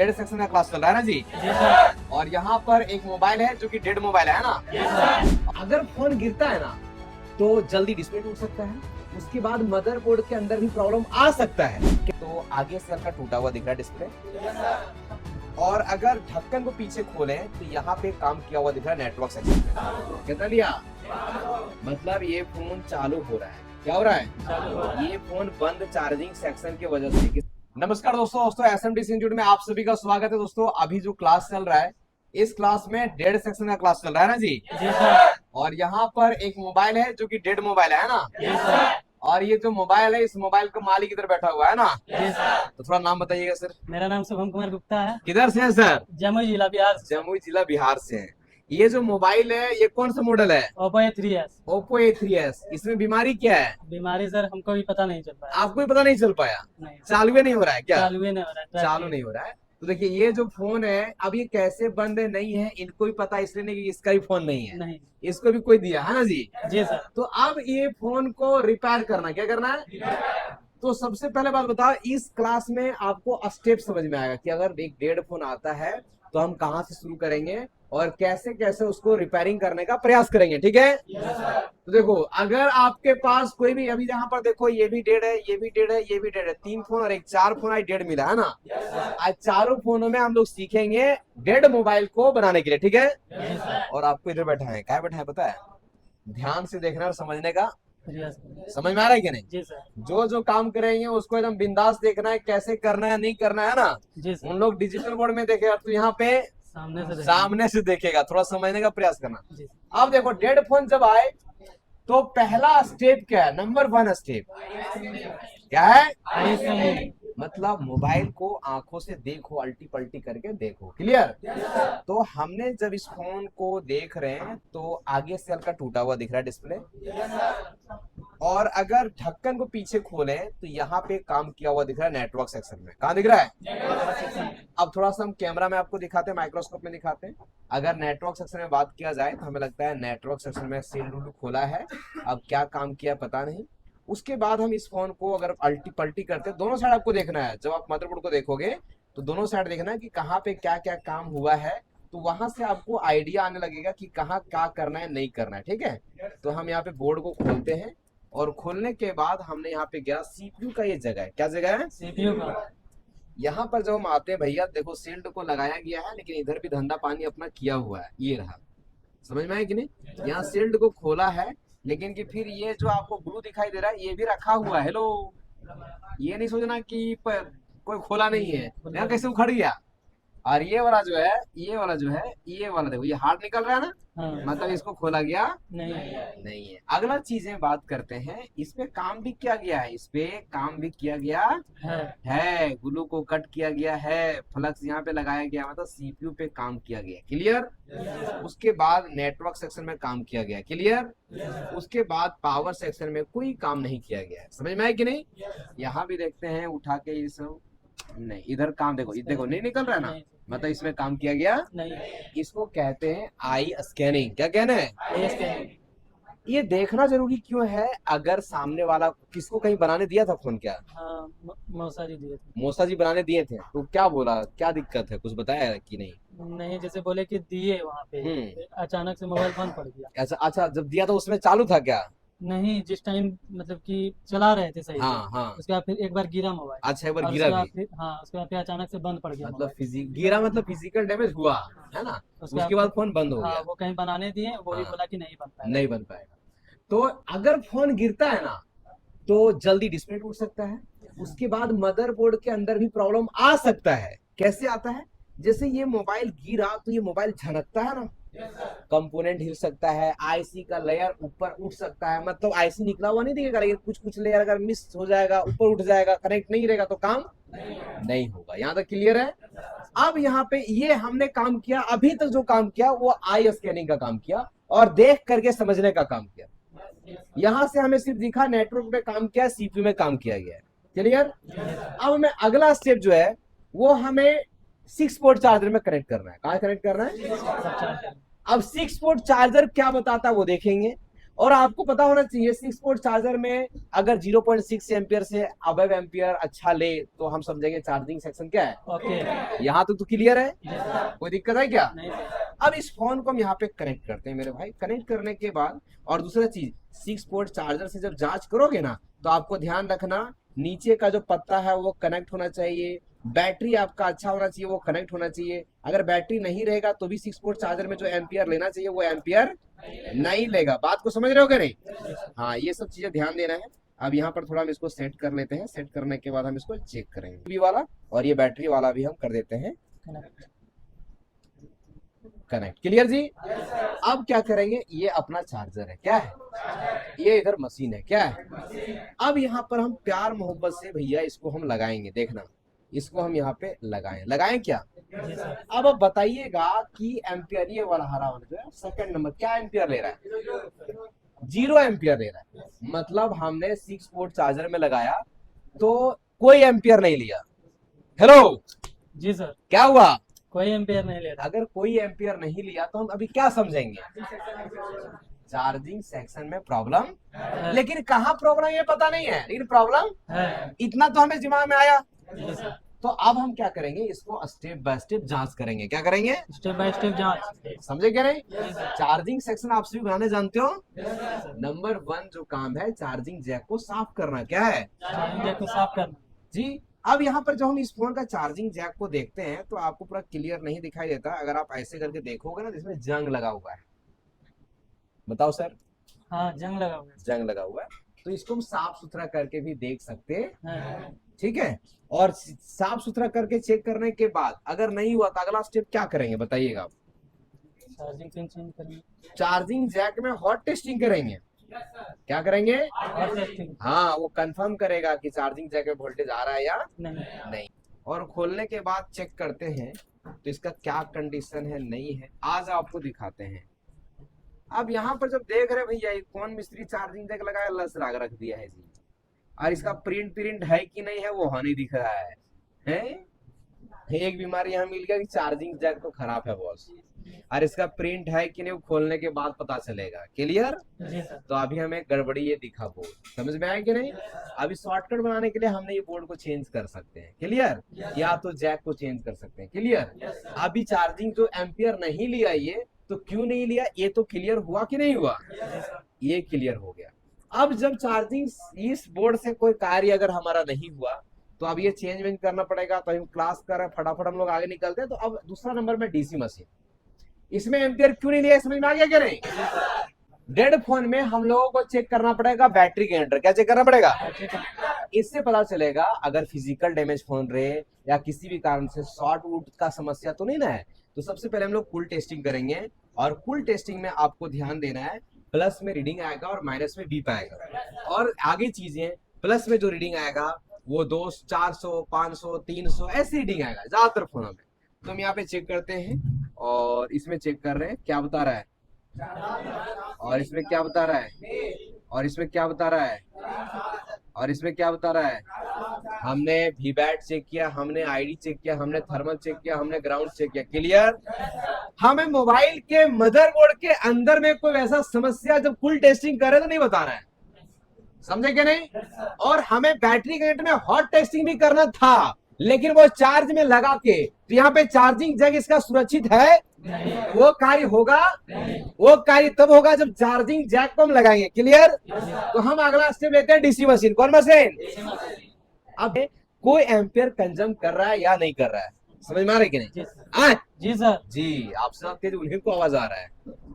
Dead section का class चल रहा है ना जी। जी सर। और यहाँ पर एक मोबाइल है जो कि डेड मोबाइल है ना। जी सर। अगर फोन गिरता है ना तो जल्दी डिस्प्ले टूट सकता है, उसके बाद मदरबोर्ड के अंदर भी प्रॉब्लम आ सकता है। तो आगे से हल्का टूटा हुआ दिख रहा है डिस्प्ले, और अगर ढक्कन को पीछे खोले तो यहाँ पे काम किया हुआ दिख रहा है नेटवर्क सेक्शन में। कितना लिया? मतलब ये फोन चालू हो रहा है। क्या हो रहा है? ये फोन बंद चार्जिंग सेक्शन की वजह से। नमस्कार दोस्तों एसएमडीसी इंस्टीट्यूट में आप सभी का स्वागत है। दोस्तों अभी जो क्लास चल रहा है, इस क्लास में डेड सेक्शन का क्लास चल रहा है ना जी। जी सर। और यहाँ पर एक मोबाइल है जो कि डेड मोबाइल है ना। जी सर। और ये जो मोबाइल है, इस मोबाइल का मालिक इधर बैठा हुआ है ना। जी सर। तो थोड़ा नाम बताइएगा सर। मेरा नाम शुभम कुमार गुप्ता है। किधर से है सर? जमुई जिला बिहार से। जमुई जिला बिहार से है। ये जो मोबाइल है ये कौन सा मॉडल है? Oppo A3s। Oppo A3s। इसमें बीमारी क्या है? बीमारी सर हमको भी पता नहीं चल पाया। आपको भी पता नहीं चल पाया? नहीं, चालू ही नहीं हो रहा है क्या? चालू ही नहीं हो रहा है। चालू नहीं हो रहा है। तो देखिए ये जो फोन है अब ये कैसे बंद नहीं है इनको भी पता, इसलिए नहीं कि इसका भी फोन नहीं है। नहीं। इसको भी कोई दिया है ना जी। जी सर। तो अब ये फोन को रिपेयर करना, क्या करना है? तो सबसे पहले बात बताओ, इस क्लास में आपको स्टेप समझ में आएगा कि अगर एक डेड फोन आता है तो हम कहाँ से शुरू करेंगे और कैसे कैसे उसको रिपेयरिंग करने का प्रयास करेंगे। ठीक है? तो देखो अगर आपके पास कोई भी, अभी यहाँ पर देखो ये भी डेड है, ये भी डेड है, ये भी डेड है, 3 फोन और एक 4 फोन आज डेड मिला है ना। आज चारों फोनों में हम लोग सीखेंगे डेड मोबाइल को बनाने के लिए। ठीक है? और आपको इधर बैठा है, क्या बैठा है पता है? ध्यान से देखना और समझने का। समझ में आ रहा है कि नहीं? जी सर। जो जो काम करेंगे उसको एकदम बिंदास देखना है, कैसे करना है नहीं करना है ना। जी सर। उन लोग डिजिटल बोर्ड में देखेगा तो यहाँ पे सामने से देखेगा, थोड़ा समझने का प्रयास करना। जी। अब देखो डेड फोन जब आए तो पहला स्टेप क्या है? नंबर 1 स्टेप क्या है? मतलब मोबाइल को आंखों से देखो, अल्टी पल्टी करके देखो। क्लियर? तो हमने जब इस फोन को देख रहे हैं तो आगे से हल्का टूटा हुआ दिख रहा है डिस्प्ले, और अगर ढक्कन को पीछे खोले तो यहाँ पे काम किया हुआ दिख रहा है नेटवर्क सेक्शन में। कहाँ दिख रहा है? अब थोड़ा सा हम कैमरा में आपको दिखाते हैं, माइक्रोस्कोप में दिखाते हैं। अगर नेटवर्क सेक्शन में बात किया जाए तो हमें लगता है नेटवर्क सेक्शन में सील खोला है। अब क्या काम किया पता नहीं। उसके बाद हम इस फोन को अगर अल्टी पल्टी करते हैं, दोनों साइड आपको देखना है। जब आप मदरबोर्ड को देखोगे तो दोनों साइड देखना है कि कहाँ पे क्या क्या काम हुआ है, तो वहां से आपको आइडिया आने लगेगा कि कहाँ क्या करना है नहीं करना है। ठीक है? तो हम यहाँ पे बोर्ड को खोलते हैं, और खोलने के बाद हमने यहाँ पे गया सीपीयू का, ये जगह है। क्या जगह है? सीपीयू का। यहाँ पर जब हम आते हैं भैया देखो शील्ड को लगाया गया है, लेकिन इधर भी धंधा पानी अपना किया हुआ है। ये रहा, समझ में आया कि नहीं? यहाँ शील्ड को खोला है, लेकिन कि फिर ये जो आपको ब्लू दिखाई दे रहा है ये भी रखा हुआ है। हेलो, ये नहीं सोचना कि कोई खोला नहीं है, यहाँ कैसे उखड़ गया। और ये वाला जो है, ये वाला देखो ये हार्ड निकल रहा है ना। हाँ। मतलब इसको खोला गया नहीं नहीं है। अगला चीजें बात करते हैं, इस पे काम भी किया गया है, इस पे काम भी किया गया है। ग्लू को कट किया गया है, फ्लक्स यहाँ पे लगाया गया, मतलब सीपीयू पे काम किया गया। क्लियर? उसके बाद नेटवर्क सेक्शन में काम किया गया। क्लियर? उसके बाद पावर सेक्शन में कोई काम नहीं किया गया है। समझ में आया कि नहीं? यहाँ भी देखते हैं उठा के, ये सब नहीं, इधर काम देखो, ये देखो नहीं निकल रहा है ना, मतलब इसमें काम किया गया नहीं। इसको कहते हैं आई स्कैनिंग। क्या कहना है? ये देखना जरूरी क्यों है? अगर सामने वाला किसको कहीं बनाने दिया था फोन क्या? हाँ, मौसा जी दिए थे। मौसा जी बनाने दिए थे, तो क्या बोला, क्या दिक्कत है, कुछ बताया कि नहीं? नहीं, जैसे बोले कि दिए वहाँ पे, अचानक से मोबाइल बंद पड़ गया। अच्छा जब दिया था उसमें चालू था क्या? नहीं, जिस टाइम मतलब कि चला रहे थे सही से। हाँ। उसके बाद फिर एक बार गिरा मोबाइल। अच्छा, एक बार और गिरा उसके बाद भी। हाँ, उसके बाद फिर अचानक से बंद पड़ गया मतलब मोबाइल। गिरा मतलब फिजिकल डैमेज हुआ है ना। उसके बाद फोन बंद हो हाँ, गया। वो कहीं बनाने दिए, वो भी हाँ। बोला कि नहीं बन पाएगा। नहीं बन पाएगा। तो अगर फोन गिरता है ना तो जल्दी डिस्प्ले टूट सकता है, उसके बाद मदरबोर्ड के अंदर भी प्रॉब्लम आ सकता है। कैसे आता है? जैसे ये मोबाइल गिरा तो ये मोबाइल झनकता है ना, कंपोनेंट हिल सकता है, आईसी का लेयर ऊपर उठ सकता है। मतलब आईसी निकला हुआ नहीं दिखेगा, लेकिन कुछ लेयर अगर मिस हो जाएगा, ऊपर उठ जाएगा, कनेक्ट नहीं रहेगा तो काम नहीं होगा। यहाँ तक क्लियर है? अब यहाँ पे ये हमने काम किया, अभी तक जो काम किया वो आई स्कैनिंग का काम किया और देख करके समझने का काम किया। यहां से हमें सिर्फ दिखा नेटवर्क पे काम किया, सीपीयू में काम किया गया है। क्लियर? अब हमें अगला स्टेप जो है वो हमें 6 पोर्ट चार्जर में कनेक्ट करना है। कहाँ कनेक्ट करना है? अब 6 पोर्ट चार्जर क्या बताता है वो देखेंगे, और आपको पता होना चाहिए 6 वोल्ट चार्जर में अगर 0.6 एम्पियर से अबव एम्पियर अच्छा ले तो हम समझेंगे चार्जिंग सेक्शन क्या है। ओके। यहाँ तो क्लियर है, कोई दिक्कत है क्या? नहीं सर। अब इस फोन को हम यहाँ पे कनेक्ट करते हैं मेरे भाई। कनेक्ट करने के बाद और दूसरा चीज 6 वोल्ट चार्जर से जब जांच करोगे ना तो आपको ध्यान रखना नीचे का जो पत्ता है वो कनेक्ट होना चाहिए, बैटरी आपका अच्छा होना चाहिए, वो कनेक्ट होना चाहिए। अगर बैटरी नहीं रहेगा तो भी 6 वोल्ट चार्जर में जो एम्पियर लेना चाहिए वो एम्पियर नहीं लेगा। बात को समझ रहे हो क्या नहीं? हाँ, ये सब चीजें ध्यान देना है। अब यहाँ पर थोड़ा हम इसको सेट कर लेते हैं। सेट करने के बाद हम इसको चेक करेंगे भी वाला और ये बैटरी वाला भी हम कर देते हैं कनेक्ट। क्लियर जी? अब क्या करेंगे, ये अपना चार्जर है, क्या है, ये इधर मशीन है, क्या है। अब यहाँ पर हम प्यार मोहब्बत से भैया इसको हम लगाएंगे। देखना, इसको हम यहाँ पे लगाएं क्या। अब बताइएगा कि एम्पियर ये वाला हरा वाला जो है सेकंड नंबर क्या एम्पियर ले रहा है? 0 एम्पियर ले रहा है। मतलब हमने 6 वोल्ट चार्जर में लगाया तो कोई एम्पियर नहीं लिया। हेलो जी सर। क्या हुआ? कोई एम्पियर नहीं ले रहा। अगर कोई एम्पियर नहीं लिया तो हम अभी क्या समझेंगे? चार्जिंग सेक्शन में प्रॉब्लम। लेकिन कहाँ प्रॉब्लम ये पता नहीं है, लेकिन प्रॉब्लम है। इतना तो हमें दिमाग में आया। जी सर। तो अब हम क्या करेंगे, इसको स्टेप बाय स्टेप जांच करेंगे। क्या करेंगे? स्टेप बाय स्टेप जांच। समझे क्या नहीं? चार्जिंग सेक्शन आप सभी बनाने जानते हो। नंबर 1 जो काम है चार्जिंग जैक को साफ करना। क्या है? चार्जिंग जैक को साफ करना जी। अब यहाँ पर जब हम इस फोन का चार्जिंग जैक को देखते हैं तो आपको पूरा क्लियर नहीं दिखाई देता। अगर आप ऐसे करके देखोगे ना, इसमें जंग लगा हुआ है। बताओ सर। हाँ, जंग लगा हुआ है। जंग लगा हुआ है, तो इसको हम साफ सुथरा करके भी देख सकते हाँ। ठीक है। और साफ सुथरा करके चेक करने के बाद अगर नहीं हुआ तो अगला स्टेप क्या करेंगे बताइएगा? चार्जिंग पिन चेंज करेंगे। चार्जिंग जैक में हॉट टेस्टिंग करेंगे। क्या करेंगे? Hot testing. हाँ, वो कंफर्म करेगा कि चार्जिंग जैक में वोल्टेज आ रहा है या नहीं। और खोलने के बाद चेक करते हैं तो इसका क्या कंडीशन है, नहीं है। आज आपको दिखाते हैं। अब यहाँ पर जब देख रहे भैया ये कौन मिस्त्री चार्जिंग जैक लगाया, लस राग रख दिया है जी। और इसका प्रिंट है कि नहीं है वो नहीं दिख रहा है? एक बीमारी यहाँ मिल गया कि चार्जिंग जैक तो खराब है बॉस, और इसका प्रिंट है कि नहीं वो खोलने के बाद पता चलेगा। क्लियर? जी सर। तो अभी हमें गड़बड़ी ये दिखा बोर्ड, समझ में आया कि नहीं? अभी शॉर्टकट बनाने के लिए हमने ये बोर्ड को चेंज कर सकते हैं। क्लियर? या तो जैक को चेंज कर सकते हैं। क्लियर? अभी चार्जिंग जो एम्पियर नहीं लिया ये तो क्यों नहीं लिया, ये तो क्लियर हुआ कि नहीं हुआ? ये क्लियर हो गया। अब जब चार्जिंग इस बोर्ड से कोई कार्य अगर हमारा नहीं हुआ तो अब ये चेंज करना पड़ेगा। तो हम क्लास कर रहे हैं, फटाफट हम लोग आगे निकलते हैं। तो अब दूसरा नंबर में डीसी मशीन, इसमें एम्पियर क्यों नहीं लिया, समझ में आ गया क्या नहीं? डेड फोन में हम लोगों को चेक करना पड़ेगा बैटरी के अंदर। क्या चेक करना पड़ेगा? इससे पता चलेगा अगर फिजिकल डैमेज फोन रहे या किसी भी कारण से शॉर्ट वुड का समस्या तो नहीं ना है। तो सबसे पहले हम लोग कूल टेस्टिंग करेंगे, और कूल टेस्टिंग में आपको ध्यान देना है प्लस में रीडिंग आएगा और माइनस में बीप आएगा। और आगे चीजें प्लस में जो रीडिंग आएगा वो 200, 400, 500, 300 ऐसी रीडिंग आएगा ज्यादातर फोनों में। तो हम यहाँ पे चेक करते हैं और इसमें चेक कर रहे हैं क्या बता रहा है, और इसमें क्या बता रहा है, और इसमें क्या बता रहा है, और इसमें क्या बता रहा है। हमने वीबैट चेक किया, हमने आईडी चेक किया, हमने थर्मल चेक किया, हमने ग्राउंड चेक किया। क्लियर? हमें मोबाइल के मदरबोर्ड के अंदर में कोई ऐसा समस्या जब फुल टेस्टिंग करे तो नहीं बता रहा है, समझे क्या नहीं? और हमें बैटरी कनेक्ट में हॉट टेस्टिंग भी करना था, लेकिन वो चार्ज में लगा के, तो यहाँ पे चार्जिंग जैक इसका सुरक्षित है? वो कार्य होगा, वो कार्य तब होगा जब चार्जिंग जैक को हम लगाएंगे। क्लियर? तो हम अगला स्टेप लेते हैं डीसी मशीन। कौन मशीन? अब कोई एम्पियर कंज्यूम कर रहा है या नहीं कर रहा है, समझ में आ रहा है कि नहीं? जी सर। जी, आपसे आपके उन्हीं को आवाज आ रहा है।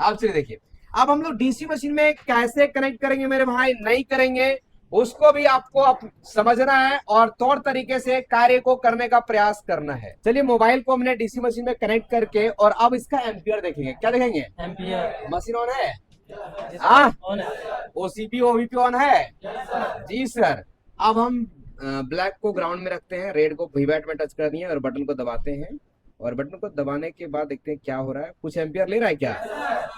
आप चलिए देखिए, अब हम लोग डीसी मशीन में कैसे कनेक्ट करेंगे मेरे भाई, नहीं करेंगे उसको भी आपको समझना है और तौर तरीके से कार्य को करने का प्रयास करना है। चलिए, मोबाइल को हमने डीसी मशीन में कनेक्ट करके और अब इसका एम्पियर देखेंगे। क्या देखेंगे? एम्पियर। मशीन ऑन है? ऑन है। ओसीपी ओवीपी ऑन है? जी सर। अब हम ब्लैक को ग्राउंड में रखते हैं, रेड को वीबैट में टच कर दिए और बटन को दबाते हैं, और बटन को दबाने के बाद देखते हैं क्या हो रहा है। कुछ एम्पियर ले रहा है क्या?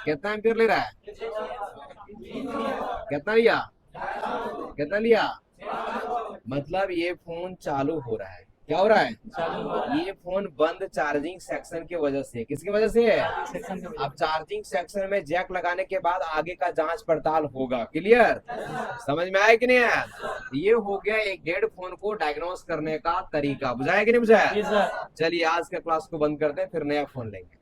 कितना एम्पियर ले रहा है? कितना लिया? कितना लिया? मतलब ये फोन चालू हो रहा है। क्या हो रहा है? चालू हो रहा है। ये फोन बंद चार्जिंग सेक्शन की वजह से, किसकी वजह से है? सेक्शन के वजह अब चार्जिंग सेक्शन में जैक लगाने के बाद आगे का जांच पड़ताल होगा। क्लियर? समझ में आया कि नहीं आया? ये हो गया एक डेड फोन को डायग्नोस करने का तरीका। बुझाया कि नहीं बुझाया? से। जी सर। चलिए आज के क्लास को बंद करते हैं, फिर नया फोन लेंगे।